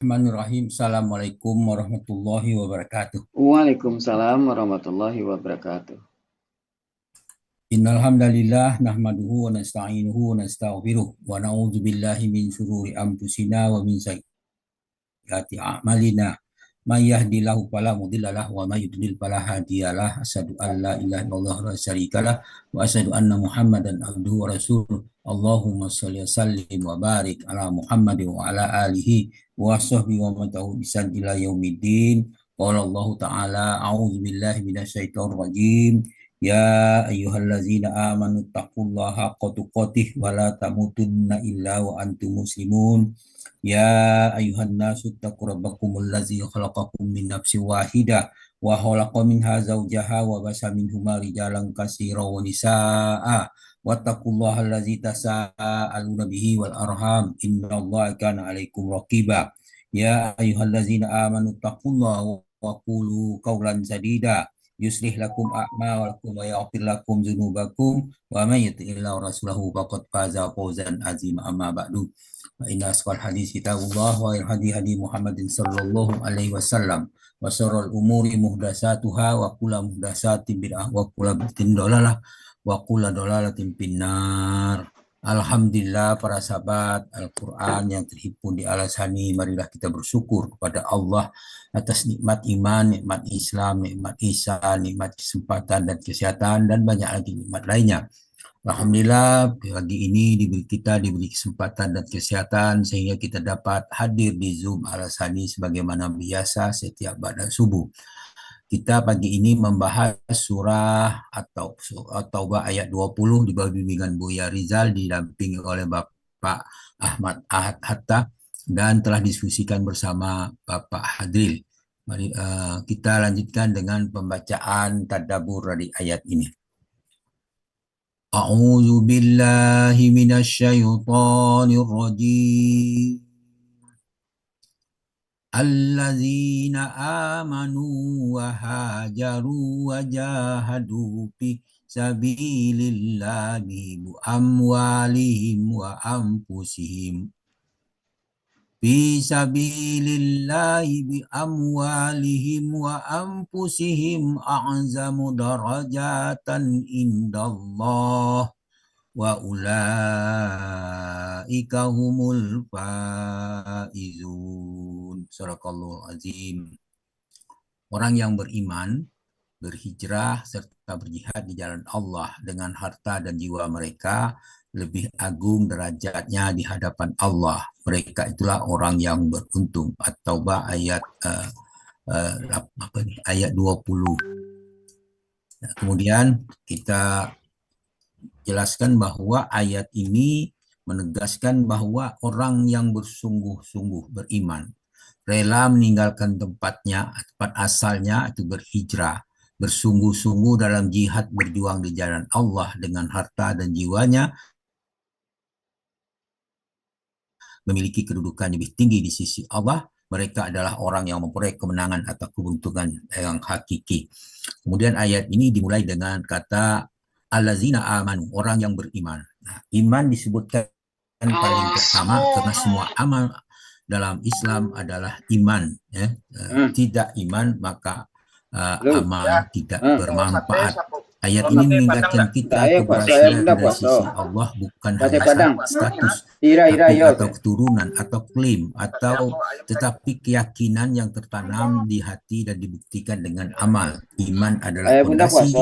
Bismillahirrahmanirrahim. Assalamualaikum warahmatullahi wabarakatuh. Waalaikumsalam warahmatullahi wabarakatuh. Innal hamdalillah nahmaduhu wa nasta'inuhu wa nastaghfiruh wa na'udzu billahi min shururi anfusina wa min sayyiati a'malina. May yahdihillahu fala mudhillalah wa may yudlil fala hadiyalah. Asyhadu an la ilaha illallah wa syarikalah wa asyhadu anna Muhammadan abduhu wa rasuluh. Allahumma shalli wa sallim wa barik ala Muhammadin wa ala alihi wa sahbihi wa man tabi'ahum bi ihsan ila yaumiddin. Qala Allah Ta'ala a'udzu billahi minasyaitonir rajim. Ya ayyuhallazina amanu taqullaha haqqa tuqatih wa la tamutunna illa wa antum muslimun. Ya ayuhan nasu taqu rabbakumul ladzi khalaqakum min nafsin wahidah wa khalaqa minha zawjaha wa basa minhuma rijalan katsiran wa nisaa'a wattaqullaha allazi tasaaluna bihi wal arham innallaha kana 'alaikum raqiba. Ya ayyuhallazina amanu taqullaha wa qulu qawlan sadida yuslih lakum a'malakum wa yaghfir lakum dzunubakum wa may yuti'illah wa rasulahu faqad faza fawzan azima amma ba'du. Wa inna asqal hadis kitabullah wa hadi hadi Muhammadin sallallahu alaihi wasallam wa syarrul umuri muhdatsatuha wa kullu muhdatsatin bid'ah wa kullu bid'atin dhalalah wa kullu dhalalatin finnar. Alhamdulillah para sahabat Al-Quran yang terhimpun di Al-Asani, marilah kita bersyukur kepada Allah atas nikmat iman, nikmat Islam, nikmat ihsan, nikmat kesempatan dan kesehatan, dan banyak lagi nikmat lainnya. Alhamdulillah pagi ini diberi kesempatan dan kesehatan sehingga kita dapat hadir di Zoom Al-Asani sebagaimana biasa setiap pada subuh. Kita pagi ini membahas surah atau Taubah ayat 20 di bawah bimbingan Buya Rizal didampingi oleh Bapak Ahmad Ahad Hatta dan telah diskusikan bersama Bapak Hadril. Mari kita lanjutkan dengan pembacaan tadabbur dari ayat ini. A'udzu billahi minasyaitonir rajim. Allazina amanu wa hajaru wa jahadu fi sabilillahi bi amwalihim wa anfusihim fi sabilillahi bi amwalihim wa anfusihim a'zamu darajatan indallah wa ulaika humul faizun. Sadaqallahul azim. Orang yang beriman, berhijrah serta berjihad di jalan Allah dengan harta dan jiwa mereka lebih agung derajatnya di hadapan Allah. Mereka itulah orang yang beruntung. At-Taubah ayat ayat 20. Kemudian kita jelaskan bahwa ayat ini menegaskan bahwa orang yang bersungguh-sungguh beriman, rela meninggalkan tempat asalnya itu berhijrah, bersungguh-sungguh dalam jihad berjuang di jalan Allah dengan harta dan jiwanya, memiliki kedudukan lebih tinggi di sisi Allah. Mereka adalah orang yang memperoleh kemenangan atau keuntungan yang hakiki. Kemudian ayat ini dimulai dengan kata allazina amanu, orang yang beriman. Nah, iman disebutkan paling pertama karena semua amal dalam Islam adalah iman. Ya. Tidak iman maka amal tidak bermanfaat. Ayat ini mengingatkan kita keberhasilan dari sisi Allah bukan hanya status atau keturunan atau klaim tetapi keyakinan yang tertanam di hati dan dibuktikan dengan amal. Iman adalah fondasi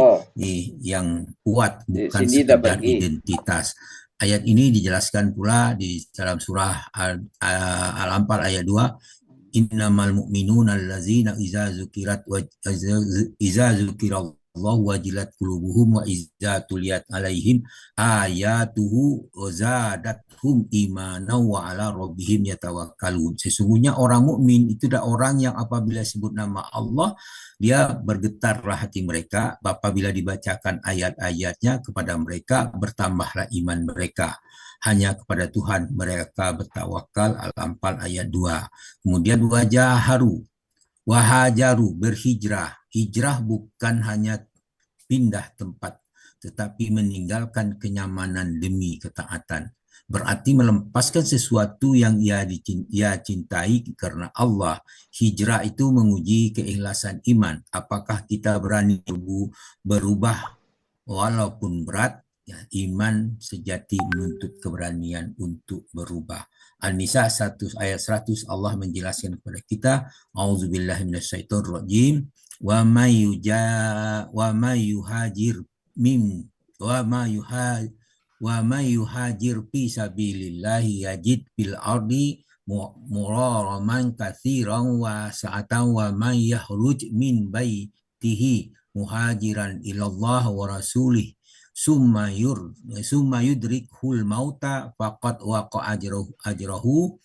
yang kuat, bukan sekedar identitas. Ayat ini dijelaskan pula di dalam surah Al-Anfal ayat 2. Innamal mu'minuna allazina iza zukirallahu wajilat qulubuhum wa iza tuliyat alaihim ayatuhu zadathum imanan wa ala rabbihim yatawakkalun. Sesungguhnya orang mukmin itu adalah orang yang apabila sebut nama Allah dia bergetarlah hati mereka, apabila dibacakan ayat-ayatnya kepada mereka bertambahlah iman mereka. Hanya kepada Tuhan mereka bertawakal. Al-Anfal ayat 2. Kemudian wahajaru, berhijrah. Hijrah bukan hanya pindah tempat, tetapi meninggalkan kenyamanan demi ketaatan. berarti melepaskan sesuatu yang ia cintai karena Allah. Hijrah itu menguji keikhlasan iman. Apakah kita berani berubah walaupun berat? Ya, iman sejati menuntut keberanian untuk berubah. An-Nisa 100 ayat 100 Allah menjelaskan kepada kita, A'udzubillahi minasyaitonirrajim, wa may yuhajir min wa may yuhajir wa may yuhajir fi sabilillahi yajid fil ardi muraraman katsiran wa sa'atan wa may yahruj min baitihi muhajiran ilallah wa rasulih summa yudrikhul mauta faqad waqa ajruhu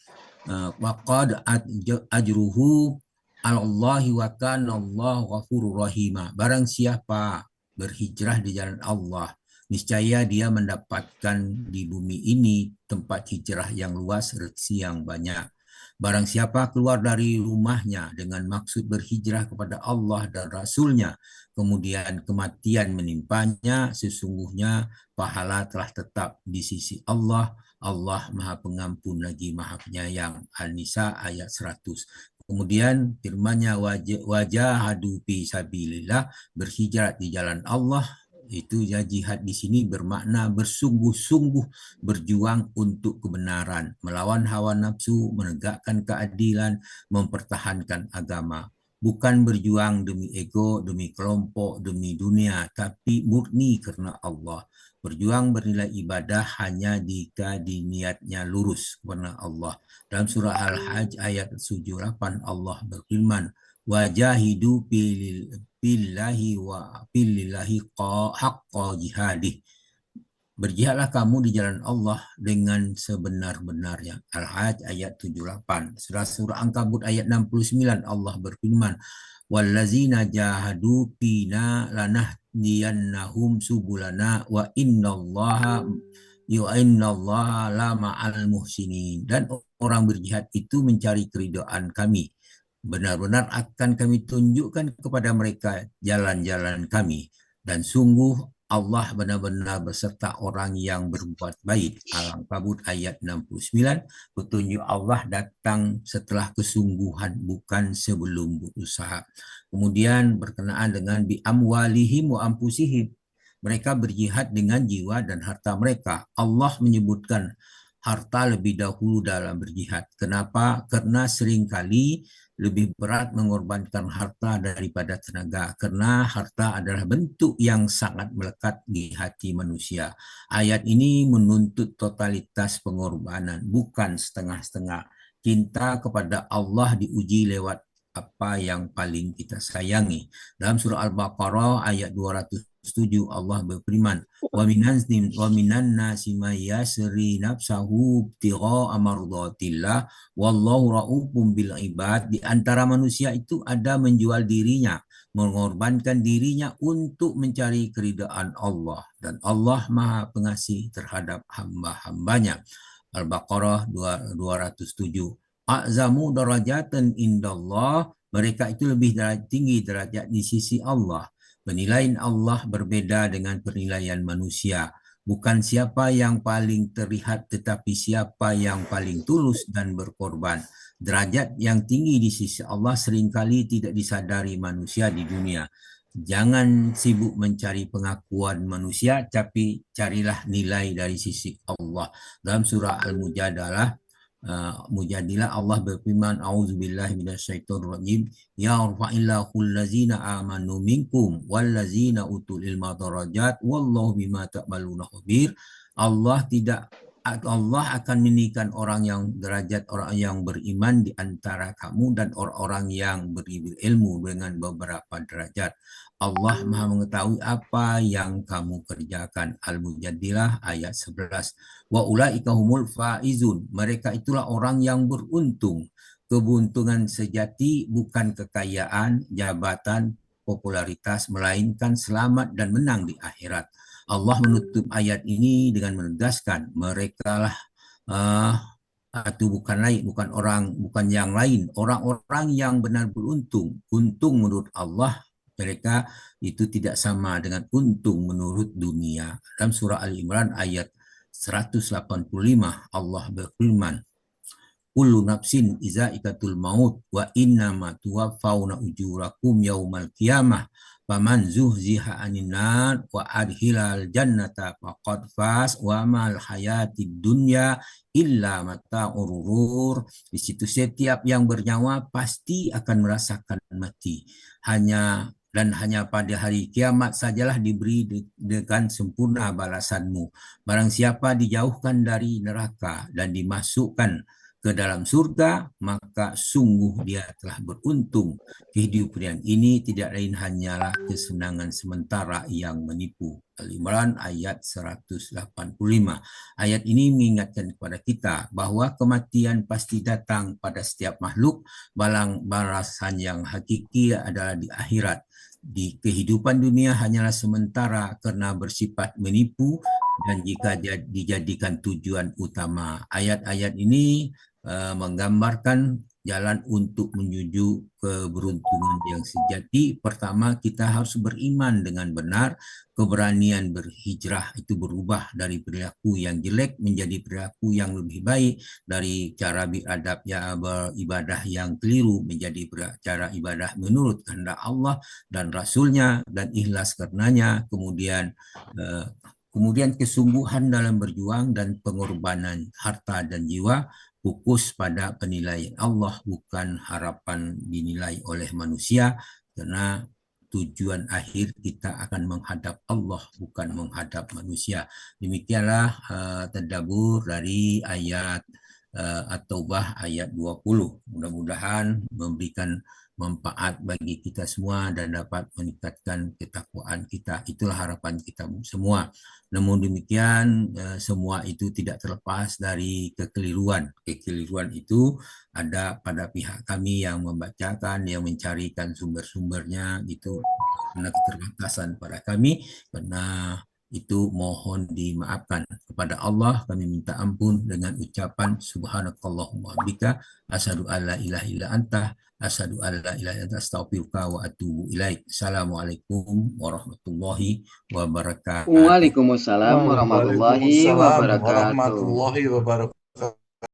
waqad ajruhu Allahi wa kana Allahu ghafurur rahima. Barang siapa berhijrah di jalan Allah, niscaya dia mendapatkan di bumi ini tempat hijrah yang luas, rezeki yang banyak. Barang siapa keluar dari rumahnya dengan maksud berhijrah kepada Allah dan Rasul-Nya, kemudian kematian menimpanya, sesungguhnya pahala telah tetap di sisi Allah. Allah Maha Pengampun lagi Maha Penyayang. An-Nisa ayat 100. Kemudian firman-Nya wajahadu fi sabilillah, berhijrah di jalan Allah. Itu ya, jihad di sini bermakna bersungguh-sungguh berjuang untuk kebenaran, melawan hawa nafsu, menegakkan keadilan, mempertahankan agama. Bukan berjuang demi ego, demi kelompok, demi dunia, tapi murni karena Allah. Berjuang bernilai ibadah hanya jika niatnya lurus karena Allah. Dalam surah Al-Hajj ayat 78 Allah berfirman, wajahidu billahi wa billahi haqqa jihadih. Berjihadlah kamu di jalan Allah dengan sebenar-benarnya. Al-Hajj ayat 78. Surah Ankabut ayat 69 Allah berfirman, wallazina jahadu fina lanahdiyannahum subulana wa innallaha la ma'al muhsinin. Dan orang berjihad itu mencari keridhaan kami. Benar-benar akan kami tunjukkan kepada mereka jalan-jalan kami. Dan sungguh Allah benar-benar beserta orang yang berbuat baik. Al-Ankabut ayat 69, petunjuk Allah datang setelah kesungguhan, bukan sebelum berusaha. Kemudian berkenaan dengan bi amwalihim wa ampusihim, mereka berjihad dengan jiwa dan harta mereka. Allah menyebutkan harta lebih dahulu dalam berjihad. Kenapa? Karena seringkali lebih berat mengorbankan harta daripada tenaga, karena harta adalah bentuk yang sangat melekat di hati manusia. Ayat ini menuntut totalitas pengorbanan, bukan setengah-setengah. Cinta kepada Allah diuji lewat apa yang paling kita sayangi. Dalam surah Al-Baqarah ayat 207 Allah berfirman, wa minan nasi may yasri nafsahu ibtigha'a mardatillah wallahu raufum bil ibad. Di antara manusia itu ada menjual dirinya, mengorbankan dirinya untuk mencari keridaan Allah, dan Allah Maha Pengasih terhadap hamba-hambanya. Al-Baqarah 207. A'zamu darajatan indallah, mereka itu lebih tinggi derajat di sisi Allah. Penilaian Allah berbeda dengan penilaian manusia. Bukan siapa yang paling terlihat, tetapi siapa yang paling tulus dan berkorban. Derajat yang tinggi di sisi Allah seringkali tidak disadari manusia di dunia. Jangan sibuk mencari pengakuan manusia, tapi carilah nilai dari sisi Allah. Dalam surah Al-Mujadalah Mujadilah Allah berfirman, a'udzubillahi minasyaitonirrajim, ya rfa'illahul ladzina amanu minkum wallazina utul ilma darajat wallahu bima ta'maluna khabir. Allah akan meninggikan orang yang derajat orang yang beriman di antara kamu dan orang-orang yang berilmu dengan beberapa derajat. Allah Maha mengetahui apa yang kamu kerjakan. Al-Mujadilah ayat 11. Wa ulaika humul faizun. Mereka itulah orang yang beruntung. Keberuntungan sejati bukan kekayaan, jabatan, popularitas, melainkan selamat dan menang di akhirat. Allah menutup ayat ini dengan menegaskan mereka lah itu bukan yang lain, orang-orang yang benar beruntung. Untung menurut Allah mereka itu tidak sama dengan untung menurut dunia. Dalam surah Al-Imran ayat 185 Allah berfirman, kullu nafsin izaikatul maut wa innama tuwaffawna ujurakum yaumal qiyamah faman zuhziha 'anil nar wa adkhilal jannata faqad faz wa mal hayatid dunya illa mata'ur ghurur. Di situ setiap yang bernyawa pasti akan merasakan mati. Hanya pada hari kiamat sajalah diberi dengan sempurna balasanmu. Barang siapa dijauhkan dari neraka dan dimasukkan ke dalam surga, maka sungguh dia telah beruntung. Kehidupan ini tidak lain hanyalah kesenangan sementara yang menipu. Al-Imran ayat 185. Ayat ini mengingatkan kepada kita bahwa kematian pasti datang pada setiap makhluk. Balasan yang hakiki adalah di akhirat. Di kehidupan dunia hanyalah sementara karena bersifat menipu dan jika dijadikan tujuan utama. Ayat-ayat ini menggambarkan jalan untuk menuju keberuntungan yang sejati. Pertama, kita harus beriman dengan benar. Keberanian berhijrah itu berubah dari perilaku yang jelek menjadi perilaku yang lebih baik, dari cara beradab beribadah yang keliru menjadi cara ibadah menurut kehendak Allah dan Rasulnya dan ikhlas karenanya. Kemudian kesungguhan dalam berjuang dan pengorbanan harta dan jiwa, fokus pada penilaian Allah, bukan harapan dinilai oleh manusia, karena tujuan akhir kita akan menghadap Allah, bukan menghadap manusia. Demikianlah tadabbur dari ayat At-Taubah ayat 20. Mudah-mudahan memberikan manfaat bagi kita semua dan dapat meningkatkan ketakwaan kita. Itulah harapan kita semua. Namun demikian, semua itu tidak terlepas dari kekeliruan. Kekeliruan itu ada pada pihak kami yang membacakan, yang mencarikan sumber-sumbernya, itu karena keterbatasan pada kami. Karena itu mohon dimaafkan. Kepada Allah kami minta ampun dengan ucapan subhanakallahumma bika asyhadu alla ilaha illa anta asyhadu alla ilaha illa anta astaghfiruka wa atubu ilaik. Assalamualaikum warahmatullahi wabarakatuh. Waalaikumsalam warahmatullahi Waalaikumsalam wabarakatuh. warahmatullahi wabarakatuh.